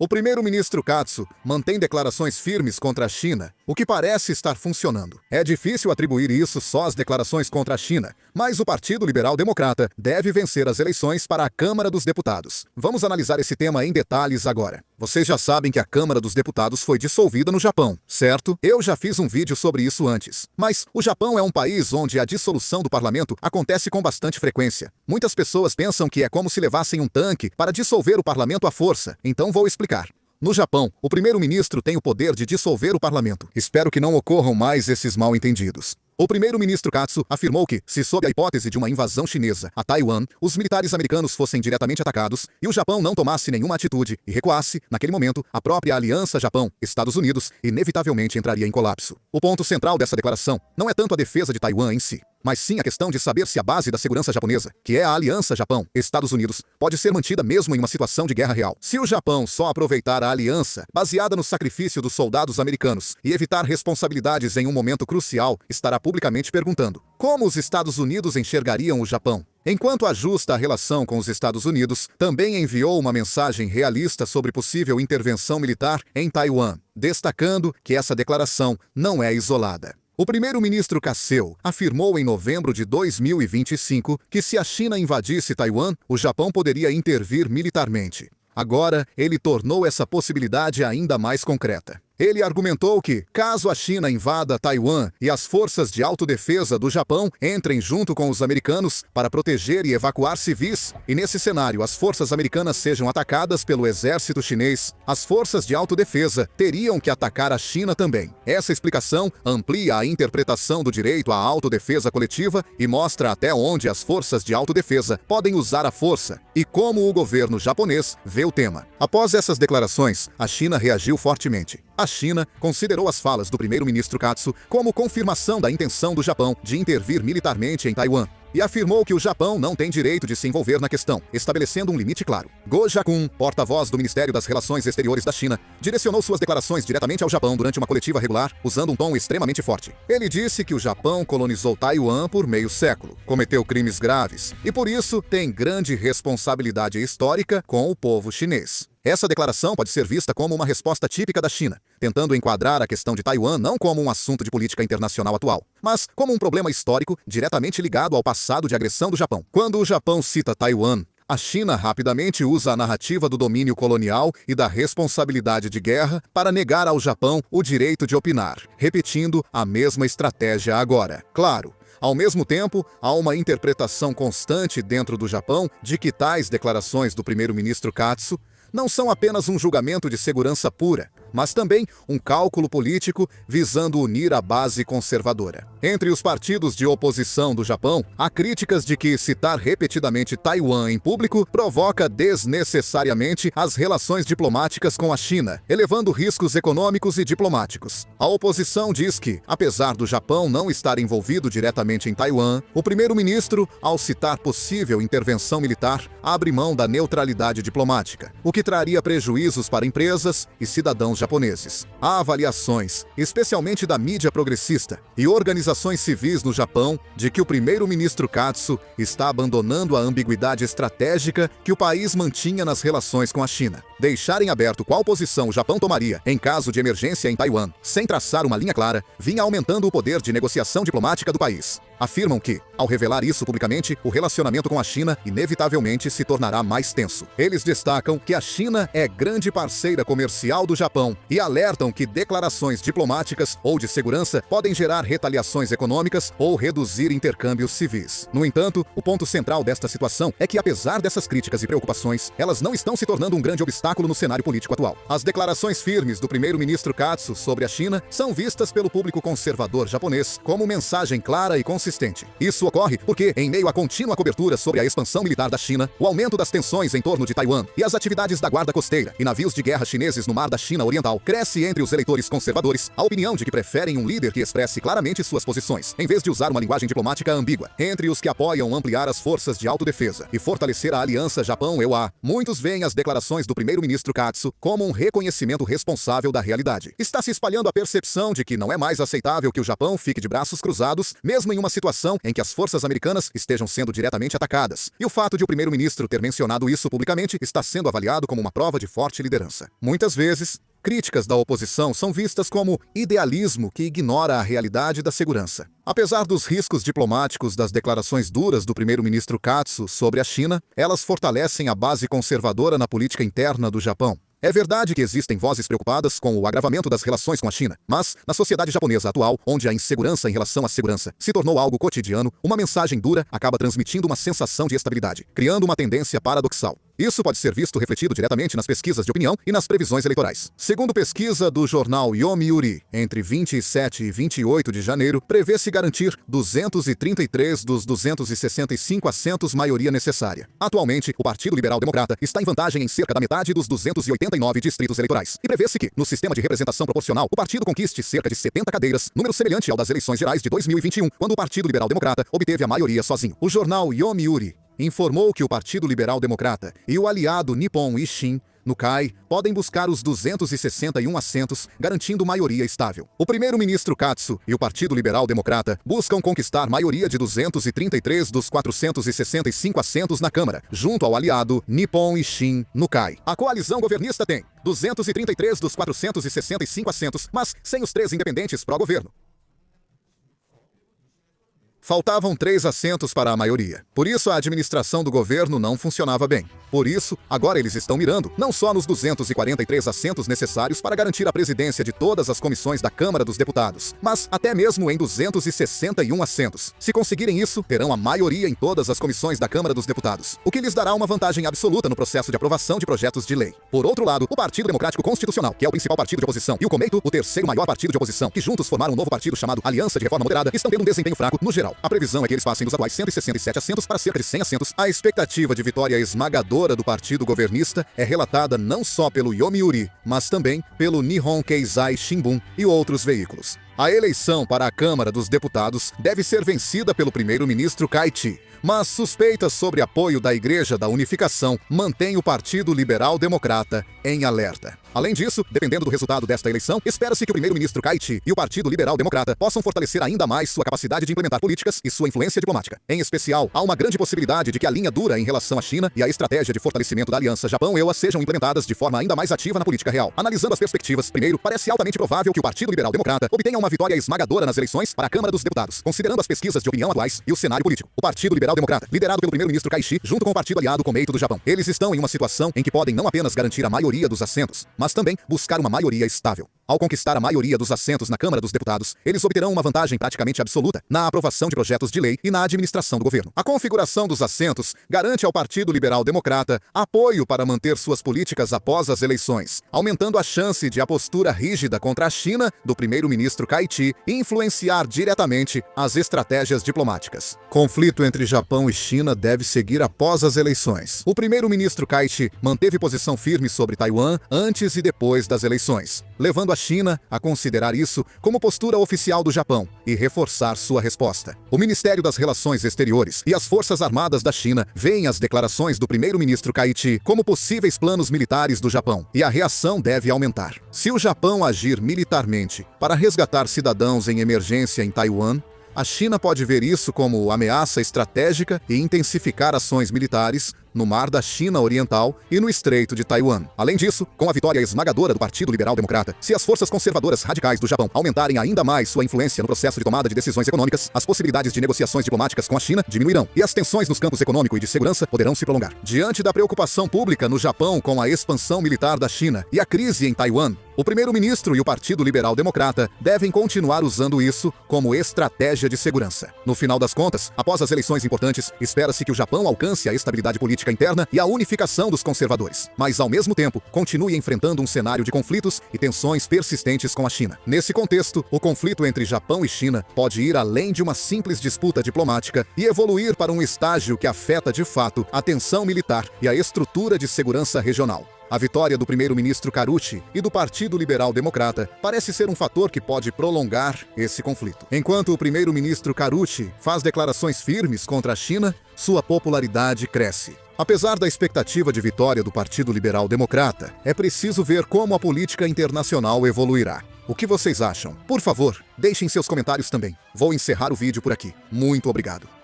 O primeiro-ministro Katsu mantém declarações firmes contra a China, o que parece estar funcionando. É difícil atribuir isso só às declarações contra a China, mas o Partido Liberal Democrata deve vencer as eleições para a Câmara dos Deputados. Vamos analisar esse tema em detalhes agora. Vocês já sabem que a Câmara dos Deputados foi dissolvida no Japão, certo? Eu já fiz um vídeo sobre isso antes. Mas o Japão é um país onde a dissolução do parlamento acontece com bastante frequência. Muitas pessoas pensam que é como se levassem um tanque para dissolver o parlamento à força, então vou explicar. No Japão, o primeiro-ministro tem o poder de dissolver o parlamento. Espero que não ocorram mais esses mal-entendidos. O primeiro-ministro Katsu afirmou que, se sob a hipótese de uma invasão chinesa a Taiwan, os militares americanos fossem diretamente atacados e o Japão não tomasse nenhuma atitude e recuasse, naquele momento, a própria aliança Japão-Estados Unidos inevitavelmente entraria em colapso. O ponto central dessa declaração não é tanto a defesa de Taiwan em si, mas sim a questão de saber se a base da segurança japonesa, que é a aliança Japão-Estados Unidos, pode ser mantida mesmo em uma situação de guerra real. Se o Japão só aproveitar a aliança, baseada no sacrifício dos soldados americanos, e evitar responsabilidades em um momento crucial, estará publicamente perguntando: como os Estados Unidos enxergariam o Japão? Enquanto ajusta a relação com os Estados Unidos, também enviou uma mensagem realista sobre possível intervenção militar em Taiwan, destacando que essa declaração não é isolada. O primeiro-ministro Kaseo afirmou em novembro de 2025 que se a China invadisse Taiwan, o Japão poderia intervir militarmente. Agora, ele tornou essa possibilidade ainda mais concreta. Ele argumentou que, caso a China invada Taiwan e as forças de autodefesa do Japão entrem junto com os americanos para proteger e evacuar civis, e nesse cenário as forças americanas sejam atacadas pelo exército chinês, as forças de autodefesa teriam que atacar a China também. Essa explicação amplia a interpretação do direito à autodefesa coletiva e mostra até onde as forças de autodefesa podem usar a força e como o governo japonês vê o tema. Após essas declarações, a China reagiu fortemente. A China considerou as falas do primeiro-ministro Katsu como confirmação da intenção do Japão de intervir militarmente em Taiwan e afirmou que o Japão não tem direito de se envolver na questão, estabelecendo um limite claro. Go Jakun, porta-voz do Ministério das Relações Exteriores da China, direcionou suas declarações diretamente ao Japão durante uma coletiva regular, usando um tom extremamente forte. Ele disse que o Japão colonizou Taiwan por meio século, cometeu crimes graves e, por isso, tem grande responsabilidade histórica com o povo chinês. Essa declaração pode ser vista como uma resposta típica da China, tentando enquadrar a questão de Taiwan não como um assunto de política internacional atual, mas como um problema histórico diretamente ligado ao passado de agressão do Japão. Quando o Japão cita Taiwan, a China rapidamente usa a narrativa do domínio colonial e da responsabilidade de guerra para negar ao Japão o direito de opinar, repetindo a mesma estratégia agora. Claro, ao mesmo tempo, há uma interpretação constante dentro do Japão de que tais declarações do primeiro-ministro Katsu não são apenas um julgamento de segurança pura, mas também um cálculo político visando unir a base conservadora. Entre os partidos de oposição do Japão, há críticas de que citar repetidamente Taiwan em público provoca desnecessariamente as relações diplomáticas com a China, elevando riscos econômicos e diplomáticos. A oposição diz que, apesar do Japão não estar envolvido diretamente em Taiwan, o primeiro-ministro, ao citar possível intervenção militar, abre mão da neutralidade diplomática, o que traria prejuízos para empresas e cidadãos japoneses. Há avaliações, especialmente da mídia progressista e organizações civis no Japão, de que o primeiro-ministro Katsu está abandonando a ambiguidade estratégica que o país mantinha nas relações com a China. Deixar em aberto qual posição o Japão tomaria em caso de emergência em Taiwan, sem traçar uma linha clara, vinha aumentando o poder de negociação diplomática do país. Afirmam que, ao revelar isso publicamente, o relacionamento com a China inevitavelmente se tornará mais tenso. Eles destacam que a China é grande parceira comercial do Japão e alertam que declarações diplomáticas ou de segurança podem gerar retaliações econômicas ou reduzir intercâmbios civis. No entanto, o ponto central desta situação é que, apesar dessas críticas e preocupações, elas não estão se tornando um grande obstáculo no cenário político atual. As declarações firmes do primeiro-ministro Katsu sobre a China são vistas pelo público conservador japonês como mensagem clara e consistente. Isso ocorre porque, em meio à contínua cobertura sobre a expansão militar da China, o aumento das tensões em torno de Taiwan e as atividades da guarda costeira e navios de guerra chineses no mar da China Oriental, cresce entre os eleitores conservadores a opinião de que preferem um líder que expresse claramente suas posições, em vez de usar uma linguagem diplomática ambígua. Entre os que apoiam ampliar as forças de autodefesa e fortalecer a aliança Japão-EUA, muitos veem as declarações do primeiro-ministro Katsu como um reconhecimento responsável da realidade. Está se espalhando a percepção de que não é mais aceitável que o Japão fique de braços cruzados, mesmo em uma situação situação em que as forças americanas estejam sendo diretamente atacadas, e o fato de o primeiro-ministro ter mencionado isso publicamente está sendo avaliado como uma prova de forte liderança. Muitas vezes, críticas da oposição são vistas como idealismo que ignora a realidade da segurança. Apesar dos riscos diplomáticos das declarações duras do primeiro-ministro Katsu sobre a China, elas fortalecem a base conservadora na política interna do Japão. É verdade que existem vozes preocupadas com o agravamento das relações com a China, mas, na sociedade japonesa atual, onde a insegurança em relação à segurança se tornou algo cotidiano, uma mensagem dura acaba transmitindo uma sensação de estabilidade, criando uma tendência paradoxal. Isso pode ser visto refletido diretamente nas pesquisas de opinião e nas previsões eleitorais. Segundo pesquisa do jornal Yomiuri, entre 27 e 28 de janeiro, prevê-se garantir 233 dos 265 assentos maioria necessária. Atualmente, o Partido Liberal Democrata está em vantagem em cerca da metade dos 289 distritos eleitorais. E prevê-se que, no sistema de representação proporcional, o partido conquiste cerca de 70 cadeiras, número semelhante ao das eleições gerais de 2021, quando o Partido Liberal Democrata obteve a maioria sozinho. O jornal Yomiuri informou que o Partido Liberal Democrata e o aliado Nippon Ishin no CAI podem buscar os 261 assentos, garantindo maioria estável. O primeiro-ministro Katsu e o Partido Liberal Democrata buscam conquistar maioria de 233 dos 465 assentos na Câmara, junto ao aliado Nippon Ishin no CAI. A coalizão governista tem 233 dos 465 assentos, mas sem os 3 independentes pró-governo. Faltavam 3 assentos para a maioria. Por isso, a administração do governo não funcionava bem. Por isso, agora eles estão mirando não só nos 243 assentos necessários para garantir a presidência de todas as comissões da Câmara dos Deputados, mas até mesmo em 261 assentos. Se conseguirem isso, terão a maioria em todas as comissões da Câmara dos Deputados, o que lhes dará uma vantagem absoluta no processo de aprovação de projetos de lei. Por outro lado, o Partido Democrático Constitucional, que é o principal partido de oposição, e o Komeito, o terceiro maior partido de oposição, que juntos formaram um novo partido chamado Aliança de Reforma Moderada, estão tendo um desempenho fraco no geral. A previsão é que eles passem dos atuais 167 assentos para cerca de 100 assentos. A expectativa de vitória esmagadora do partido governista é relatada não só pelo Yomiuri, mas também pelo Nihon Keizai Shimbun e outros veículos. A eleição para a Câmara dos Deputados deve ser vencida pelo primeiro-ministro Kaichi, mas suspeitas sobre apoio da Igreja da Unificação mantêm o Partido Liberal Democrata em alerta. Além disso, dependendo do resultado desta eleição, espera-se que o primeiro-ministro Kaichi e o Partido Liberal Democrata possam fortalecer ainda mais sua capacidade de implementar políticas e sua influência diplomática. Em especial, há uma grande possibilidade de que a linha dura em relação à China e a estratégia de fortalecimento da Aliança Japão-EUA sejam implementadas de forma ainda mais ativa na política real. Analisando as perspectivas, primeiro, parece altamente provável que o Partido Liberal Democrata obtenha uma vitória esmagadora nas eleições para a Câmara dos Deputados, considerando as pesquisas de opinião atuais e o cenário político. O Partido Liberal Democrata, liderado pelo primeiro-ministro Kaichi, junto com o partido aliado Komeito do Japão, eles estão em uma situação em que podem não apenas garantir a maioria dos assentos, mas também buscar uma maioria estável. Ao conquistar a maioria dos assentos na Câmara dos Deputados, eles obterão uma vantagem praticamente absoluta na aprovação de projetos de lei e na administração do governo. A configuração dos assentos garante ao Partido Liberal Democrata apoio para manter suas políticas após as eleições, aumentando a chance de a postura rígida contra a China do primeiro-ministro Kaichi influenciar diretamente as estratégias diplomáticas. Conflito entre Japão e China deve seguir após as eleições. O primeiro-ministro Kaichi manteve posição firme sobre Taiwan antes e depois das eleições, levando a China a considerar isso como postura oficial do Japão e reforçar sua resposta. O Ministério das Relações Exteriores e as Forças Armadas da China veem as declarações do primeiro-ministro Kaichi como possíveis planos militares do Japão, e a reação deve aumentar. Se o Japão agir militarmente para resgatar cidadãos em emergência em Taiwan, a China pode ver isso como ameaça estratégica e intensificar ações militares no Mar da China Oriental e no Estreito de Taiwan. Além disso, com a vitória esmagadora do Partido Liberal Democrata, se as forças conservadoras radicais do Japão aumentarem ainda mais sua influência no processo de tomada de decisões econômicas, as possibilidades de negociações diplomáticas com a China diminuirão e as tensões nos campos econômico e de segurança poderão se prolongar. Diante da preocupação pública no Japão com a expansão militar da China e a crise em Taiwan, o primeiro-ministro e o Partido Liberal Democrata devem continuar usando isso como estratégia de segurança. No final das contas, após as eleições importantes, espera-se que o Japão alcance a estabilidade política interna e a unificação dos conservadores, mas ao mesmo tempo continue enfrentando um cenário de conflitos e tensões persistentes com a China. Nesse contexto, o conflito entre Japão e China pode ir além de uma simples disputa diplomática e evoluir para um estágio que afeta de fato a tensão militar e a estrutura de segurança regional. A vitória do primeiro-ministro Karuchi e do Partido Liberal Democrata parece ser um fator que pode prolongar esse conflito. Enquanto o primeiro-ministro Karuchi faz declarações firmes contra a China, sua popularidade cresce. Apesar da expectativa de vitória do Partido Liberal Democrata, é preciso ver como a política internacional evoluirá. O que vocês acham? Por favor, deixem seus comentários também. Vou encerrar o vídeo por aqui. Muito obrigado.